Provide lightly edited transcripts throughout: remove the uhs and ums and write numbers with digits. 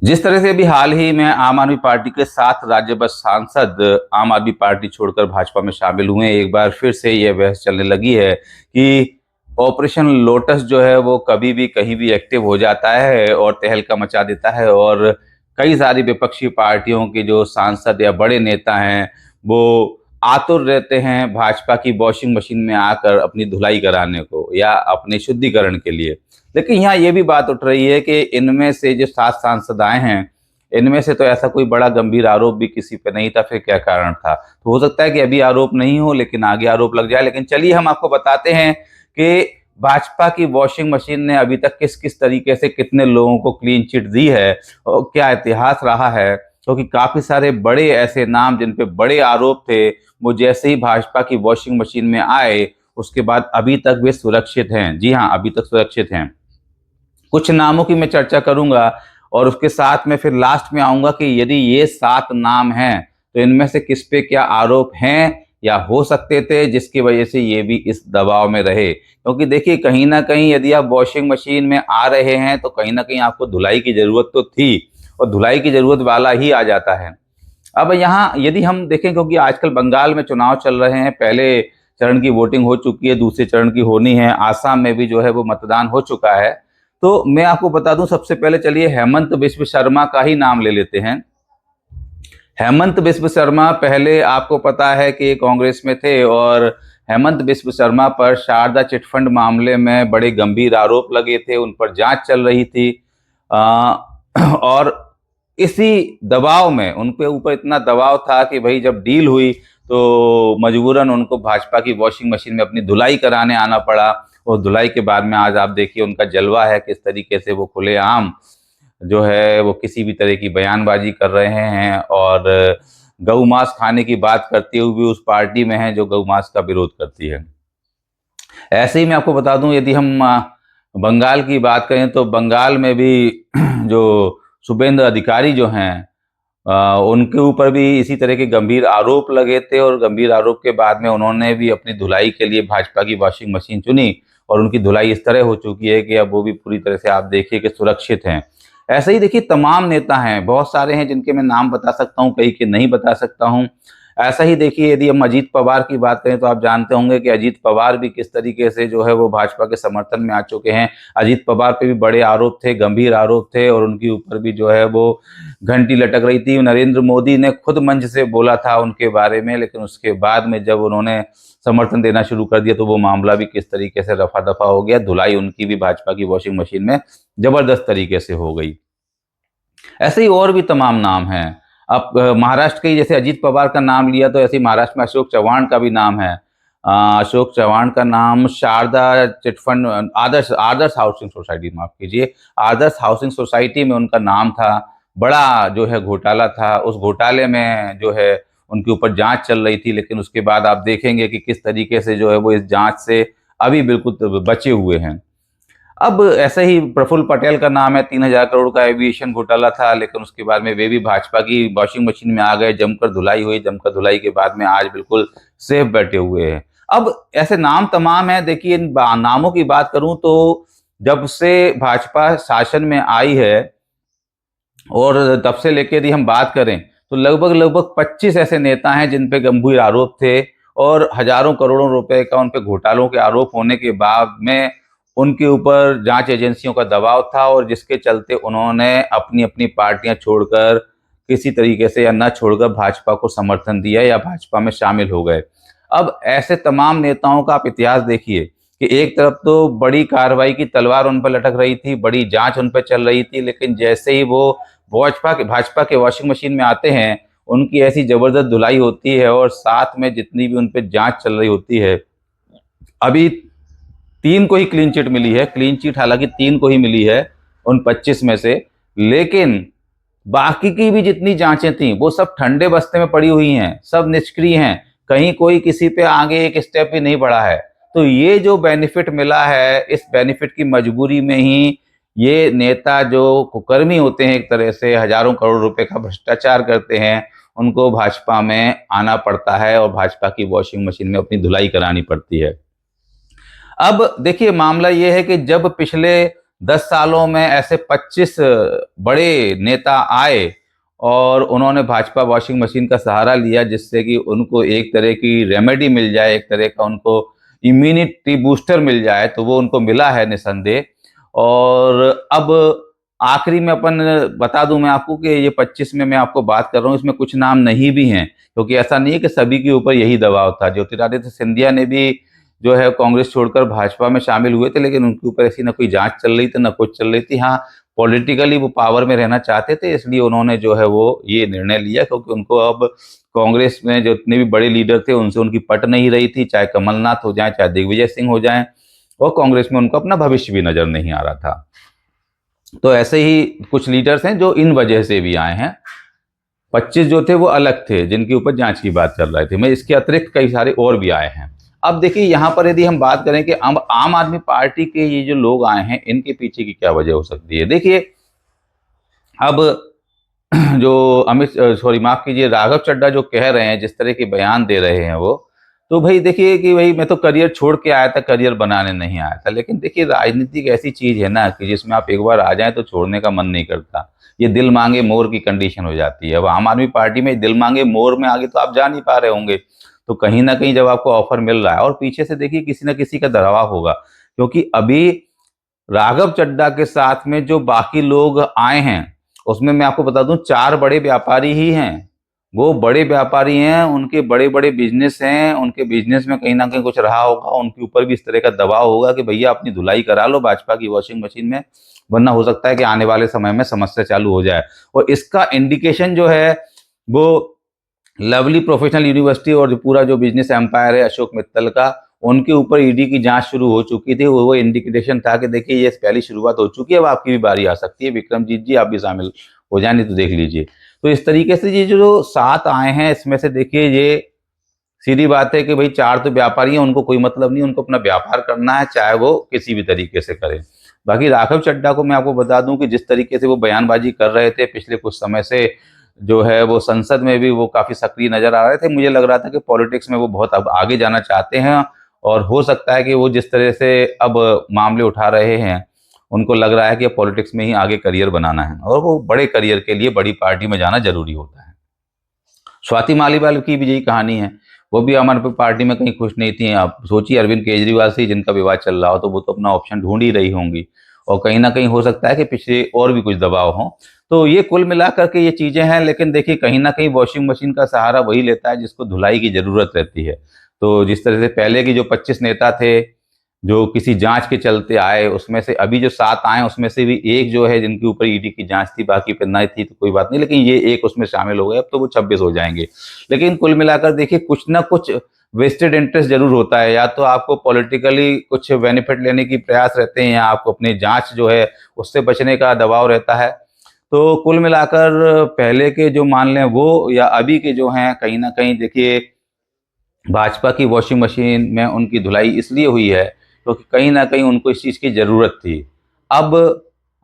जिस तरह से अभी हाल ही में आम आदमी पार्टी के 7 राज्यसभा सांसद आम आदमी पार्टी छोड़कर भाजपा में शामिल हुए हैं, एक बार फिर से ये बहस चलने लगी है कि ऑपरेशन लोटस जो है वो कभी भी कहीं भी एक्टिव हो जाता है और तहलका मचा देता है और कई सारी विपक्षी पार्टियों के जो सांसद या बड़े नेता हैं वो आतुर रहते हैं भाजपा की वॉशिंग मशीन में आकर अपनी धुलाई कराने को या अपने शुद्धिकरण के लिए। लेकिन यहाँ ये भी बात उठ रही है कि इनमें से जो 7 सांसद आए हैं, इनमें से तो ऐसा कोई बड़ा गंभीर आरोप भी किसी पे नहीं था, फिर क्या कारण था? तो हो सकता है कि अभी आरोप नहीं हो, लेकिन आगे आरोप लग जाए। लेकिन चलिए हम आपको बताते हैं कि भाजपा की वॉशिंग मशीन ने अभी तक किस-किस तरीके से कितने लोगों को क्लीन चिट दी है और क्या इतिहास रहा है। क्योंकि काफ़ी सारे बड़े ऐसे नाम जिन पे बड़े आरोप थे, वो जैसे ही भाजपा की वॉशिंग मशीन में आए, उसके बाद अभी तक वे सुरक्षित हैं। जी हाँ, अभी तक सुरक्षित हैं। कुछ नामों की मैं चर्चा करूंगा और उसके साथ में फिर लास्ट में आऊंगा कि यदि ये 7 नाम हैं तो इनमें से किस पे क्या आरोप हैं या हो सकते थे जिसकी वजह से ये भी इस दबाव में रहे। क्योंकि देखिए कहीं ना कहीं यदि आप वॉशिंग मशीन में आ रहे हैं तो कहीं ना कहीं आपको धुलाई की जरूरत तो थी और धुलाई की जरूरत वाला ही आ जाता है। अब यहाँ यदि हम देखें, क्योंकि आजकल बंगाल में चुनाव चल रहे हैं, पहले चरण की वोटिंग हो चुकी है, दूसरे चरण की होनी है, आसाम में भी जो है वो मतदान हो चुका है। तो मैं आपको बता दूं, सबसे पहले चलिए हेमंत बिस्व शर्मा का ही नाम ले लेते हैं। हेमंत बिस्व शर्मा पहले आपको पता है कि कांग्रेस में थे और हेमंत बिस्व शर्मा पर शारदा चिटफंड मामले में बड़े गंभीर आरोप लगे थे, उन पर जांच चल रही थी। और इसी दबाव में उनके ऊपर इतना दबाव था कि भाई जब डील हुई तो मजबूरन उनको भाजपा की वॉशिंग मशीन में अपनी धुलाई कराने आना पड़ा। और धुलाई के बाद में आज आप देखिए उनका जलवा है, किस तरीके से वो खुलेआम जो है वो किसी भी तरह की बयानबाजी कर रहे हैं और गौ मांस खाने की बात करते हुए भी उस पार्टी में है जो गौ मांस का विरोध करती है। ऐसे ही मैं आपको बता दूं, यदि हम बंगाल की बात करें तो बंगाल में भी जो शुभेंद्र अधिकारी जो हैं, उनके ऊपर भी इसी तरह के गंभीर आरोप लगे थे और गंभीर आरोप के बाद में उन्होंने भी अपनी धुलाई के लिए भाजपा की वॉशिंग मशीन चुनी और उनकी धुलाई इस तरह हो चुकी है कि अब वो भी पूरी तरह से आप देखिए कि सुरक्षित हैं। ऐसे ही देखिए तमाम नेता हैं, बहुत सारे हैं जिनके मैं नाम बता सकता हूँ, कई के नहीं बता सकता हूँ। ऐसा ही देखिए यदि हम अजीत पवार की बात करें तो आप जानते होंगे कि अजीत पवार भी किस तरीके से जो है वो भाजपा के समर्थन में आ चुके हैं। अजीत पवार पे भी बड़े आरोप थे, गंभीर आरोप थे और उनके ऊपर भी जो है वो घंटी लटक रही थी। नरेंद्र मोदी ने खुद मंच से बोला था उनके बारे में, लेकिन उसके बाद में जब उन्होंने समर्थन देना शुरू कर दिया तो वो मामला भी किस तरीके से रफा दफा हो गया। धुलाई उनकी भी भाजपा की वॉशिंग मशीन में जबरदस्त तरीके से हो गई। ऐसे ही और भी तमाम नाम हैं। अब महाराष्ट्र के जैसे अजीत पवार का नाम लिया तो ऐसे ही महाराष्ट्र में अशोक चव्हाण का भी नाम है। अशोक चव्हाण का नाम शारदा चिटफंड आदर्श आदर्श हाउसिंग सोसाइटी, माफ कीजिए, आदर्श हाउसिंग सोसाइटी में उनका नाम था। बड़ा जो है घोटाला था, उस घोटाले में जो है उनके ऊपर जांच चल रही थी, लेकिन उसके बाद आप देखेंगे कि किस तरीके से जो है वो इस जांच से अभी बिल्कुल बचे हुए हैं। अब ऐसे ही प्रफुल्ल पटेल का नाम है, 3,000 करोड़ का एविएशन घोटाला था, लेकिन उसके बाद में वे भी भाजपा की वॉशिंग मशीन में आ गए, जमकर धुलाई हुई, जमकर धुलाई के बाद में आज बिल्कुल सेफ बैठे हुए हैं। अब ऐसे नाम तमाम हैं, देखिए इन नामों की बात करूं तो जब से भाजपा शासन में आई है और तब से लेकर यदि हम बात करें तो लगभग लगभग 25 ऐसे नेता हैं जिन पे गंभीर आरोप थे और हजारों करोड़ों रुपए का उन पे घोटालों के आरोप होने के बाद में उनके ऊपर जांच एजेंसियों का दबाव था और जिसके चलते उन्होंने अपनी अपनी पार्टियां छोड़कर किसी तरीके से या न छोड़कर भाजपा को समर्थन दिया या भाजपा में शामिल हो गए। अब ऐसे तमाम नेताओं का आप इतिहास देखिए कि एक तरफ तो बड़ी कार्रवाई की तलवार उन पर लटक रही थी, बड़ी जांच उन पर चल रही थी, लेकिन जैसे ही वो भाजपा के वॉशिंग मशीन में आते हैं, उनकी ऐसी जबरदस्त धुलाई होती है और साथ में जितनी भी उन पे जांच चल रही होती है। अभी 3 को ही क्लीन चिट मिली है, क्लीन चिट हालांकि 3 को ही मिली है उन 25 में से, लेकिन बाकी की भी जितनी जांचें थी वो सब ठंडे बस्ते में पड़ी हुई हैं, सब निष्क्रिय हैं, कहीं कोई किसी पे आगे एक स्टेप भी नहीं बढ़ा है। तो ये जो बेनिफिट मिला है, इस बेनिफिट की मजबूरी में ही ये नेता जो कुकर्मी होते हैं, एक तरह से हजारों करोड़ रुपए का भ्रष्टाचार करते हैं, उनको भाजपा में आना पड़ता है और भाजपा की वॉशिंग मशीन में अपनी धुलाई करानी पड़ती है। अब देखिए मामला ये है कि जब पिछले 10 सालों में ऐसे 25 बड़े नेता आए और उन्होंने भाजपा वॉशिंग मशीन का सहारा लिया, जिससे कि उनको एक तरह की रेमेडी मिल जाए, एक तरह का उनको इम्यूनिटी बूस्टर मिल जाए, तो वो उनको मिला है निसंदेह। और अब आखिरी में अपन बता दूं मैं आपको कि ये 25 में मैं आपको बात कर रहा हूँ, इसमें कुछ नाम नहीं भी हैं, क्योंकि ऐसा नहीं है कि सभी के ऊपर यही दबाव था। ज्योतिरादित्य सिंधिया ने भी जो है कांग्रेस छोड़कर भाजपा में शामिल हुए थे, लेकिन उनके ऊपर ऐसी ना कोई जांच चल रही थी ना कुछ चल रही थी। हाँ, पॉलिटिकली वो पावर में रहना चाहते थे, इसलिए उन्होंने जो है वो ये निर्णय लिया, क्योंकि उनको अब कांग्रेस में जो इतने भी बड़े लीडर थे उनसे उनकी पट नहीं रही थी, चाहे कमलनाथ हो जाए, चाहे दिग्विजय सिंह हो जाए, और कांग्रेस में उनको अपना भविष्य भी नजर नहीं आ रहा था। तो ऐसे ही कुछ लीडर्स हैं जो इन वजह से भी आए हैं। 25 जो थे वो अलग थे, जिनके ऊपर जांच की बात चल रही थी। मैं इसके अतिरिक्त कई सारे और भी आए हैं। अब देखिए यहाँ पर यदि हम बात करें कि आम आदमी पार्टी के ये जो लोग आए हैं, इनके पीछे की क्या वजह हो सकती है। देखिए, अब जो माफ कीजिए, राघव चड्ढा जो कह रहे हैं, जिस तरह के बयान दे रहे हैं वो, तो भाई देखिए कि भाई मैं तो करियर छोड़ के आया था, करियर बनाने नहीं आया था। लेकिन देखिए, राजनीति एक ऐसी चीज है ना कि जिसमें आप एक बार आ जाए तो छोड़ने का मन नहीं करता। ये दिल मांगे मोर की कंडीशन हो जाती है। अब आम आदमी पार्टी में दिल मांगे मोर में आगे तो आप जा नहीं पा रहे होंगे, तो कहीं ना कहीं जब आपको ऑफर मिल रहा है और पीछे से देखिए किसी ना किसी का दबाव होगा, क्योंकि अभी राघव चड्ढा के साथ में जो बाकी लोग आए हैं, उसमें मैं आपको बता दूं 4 बड़े व्यापारी ही हैं। वो बड़े व्यापारी हैं, उनके बड़े बड़े बिजनेस हैं, उनके बिजनेस में कहीं ना कहीं कुछ रहा होगा, उनके ऊपर भी इस तरह का दबाव होगा कि भैया अपनी धुलाई करा लो भाजपा की वॉशिंग मशीन में, वरना हो सकता है कि आने वाले समय में समस्या चालू हो जाए। और इसका इंडिकेशन जो है वो लवली प्रोफेशनल यूनिवर्सिटी और जो पूरा जो बिजनेस एम्पायर है अशोक मित्तल का, उनके ऊपर ईडी की जांच शुरू हो चुकी थी। वो इंडिकेशन था कि देखिए ये पहली शुरुआत हो चुकी है, अब आपकी भी बारी आ सकती है, विक्रमजीत जी आप भी शामिल हो जाए, नहीं तो देख लीजिए। तो इस तरीके से ये जो 7 आए हैं, इसमें से देखिए ये सीधी बात है कि भाई 4 तो व्यापारी हैं, उनको कोई मतलब नहीं, उनको अपना व्यापार करना है, चाहे वो किसी भी तरीके से करें। बाकी राघव चड्ढा को मैं आपको बता दूं कि जिस तरीके से वो बयानबाजी कर रहे थे पिछले कुछ समय से, जो है वो संसद में भी वो काफी सक्रिय नजर आ रहे थे। मुझे लग रहा था कि पॉलिटिक्स में वो बहुत अब आगे जाना चाहते हैं, और हो सकता है कि वो जिस तरह से अब मामले उठा रहे हैं, उनको लग रहा है कि पॉलिटिक्स में ही आगे करियर बनाना है, और वो बड़े करियर के लिए बड़ी पार्टी में जाना जरूरी होता है। स्वाति मालीवाल की भी यही कहानी है, वो भी आम आदमी पार्टी में कहीं खुश नहीं थी। आप सोचिए, अरविंद केजरीवाल से जिनका विवाद चल रहा हो, तो वो तो अपना ऑप्शन ढूंढ ही रही होंगी, और कहीं ना कहीं हो सकता है कि पीछे और भी कुछ दबाव हो। तो ये कुल मिलाकर के ये चीजें हैं। लेकिन देखिए, कहीं ना कहीं वॉशिंग मशीन का सहारा वही लेता है जिसको धुलाई की जरूरत रहती है। तो जिस तरह से पहले की जो 25 नेता थे जो किसी जांच के चलते आए, उसमें से अभी जो 7 आए उसमें से भी एक जो है जिनके ऊपर ईडी की जांच थी, बाकी पे नहीं थी, तो कोई बात नहीं, लेकिन ये एक उसमें शामिल हो गए, अब तो वो 26 हो जाएंगे। लेकिन कुल मिलाकर देखिए, कुछ ना कुछ वेस्टेड इंटरेस्ट जरूर होता है। या तो आपको पॉलिटिकली कुछ बेनिफिट लेने की प्रयास रहते हैं, या आपको अपनी जांच जो है उससे बचने का दबाव रहता है। तो कुल मिलाकर पहले के जो मान लें वो, या अभी के जो हैं, कहीं ना कहीं देखिए भाजपा की वॉशिंग मशीन में उनकी धुलाई इसलिए हुई है क्योंकि कहीं ना कहीं उनको इस चीज़ की ज़रूरत थी। अब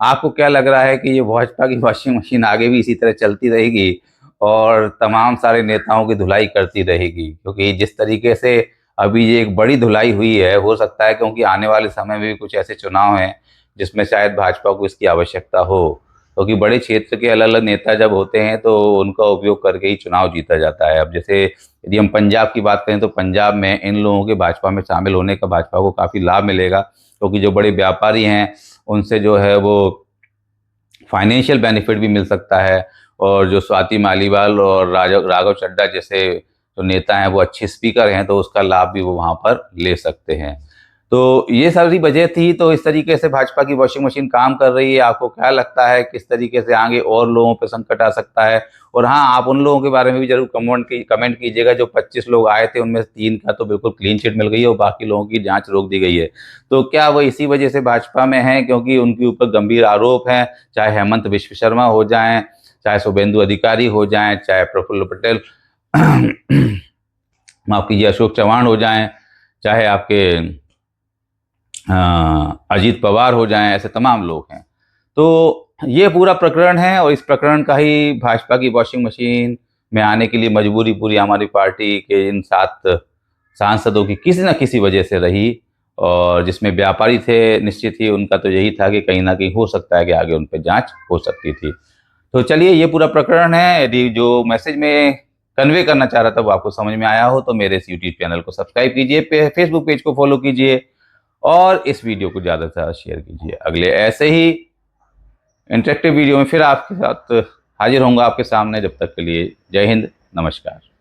आपको क्या लग रहा है कि ये भाजपा की वॉशिंग मशीन आगे भी इसी तरह चलती रहेगी और तमाम सारे नेताओं की धुलाई करती रहेगी? क्योंकि जिस तरीके से अभी ये एक बड़ी धुलाई हुई है, हो सकता है क्योंकि आने वाले समय में भी कुछ ऐसे चुनाव हैं जिसमें शायद भाजपा को इसकी आवश्यकता हो, क्योंकि बड़े क्षेत्र के अलग अलग नेता जब होते हैं तो उनका उपयोग करके ही चुनाव जीता जाता है। अब जैसे यदि हम पंजाब की बात करें, तो पंजाब में इन लोगों के भाजपा में शामिल होने का भाजपा को काफ़ी लाभ मिलेगा, क्योंकि जो बड़े व्यापारी हैं उनसे जो है वो फाइनेंशियल बेनिफिट भी मिल सकता है, और जो स्वाति मालीवाल और राघव चड्ढा जैसे जो नेता हैं वो अच्छे स्पीकर हैं, तो उसका लाभ भी वो वहाँ पर ले सकते हैं। तो ये सारी वजह थी। तो इस तरीके से भाजपा की वॉशिंग मशीन काम कर रही है। आपको क्या लगता है किस तरीके से आगे और लोगों पे संकट आ सकता है? और हाँ, आप उन लोगों के बारे में भी जरूर कमेंट कीजिएगा जो 25 लोग आए थे, उनमें से 3 का तो बिल्कुल क्लीन चिट मिल गई है और बाकी लोगों की जांच रोक दी गई है। तो क्या वो इसी वजह से भाजपा में है क्योंकि उनके ऊपर गंभीर आरोप हैं, चाहे हेमंत विश्व शर्मा हो जाएं, चाहे शुभेंदु अधिकारी हो जाएं, चाहे प्रफुल्ल पटेल माफ कीजिए अशोक चव्हाण हो जाएं, चाहे आपके अजीत पवार हो जाएं, ऐसे तमाम लोग हैं। तो ये पूरा प्रकरण है, और इस प्रकरण का ही भाजपा की वॉशिंग मशीन में आने के लिए मजबूरी पूरी हमारी पार्टी के इन 7 सांसदों की किसी न किसी वजह से रही। और जिसमें व्यापारी थे निश्चित ही उनका तो यही था कि कहीं ना कहीं हो सकता है कि आगे उन पर जांच हो सकती थी। तो चलिए, ये पूरा प्रकरण है। यदि जो मैसेज में कन्वे करना चाह रहा था वो आपको समझ में आया हो तो मेरे इस यूट्यूब चैनल को सब्सक्राइब कीजिए, फेसबुक पेज को फॉलो कीजिए और इस वीडियो को ज़्यादा से ज़्यादा शेयर कीजिए। अगले ऐसे ही इंटरेक्टिव वीडियो में फिर आपके साथ हाजिर होऊंगा आपके सामने। जब तक के लिए जय हिंद, नमस्कार।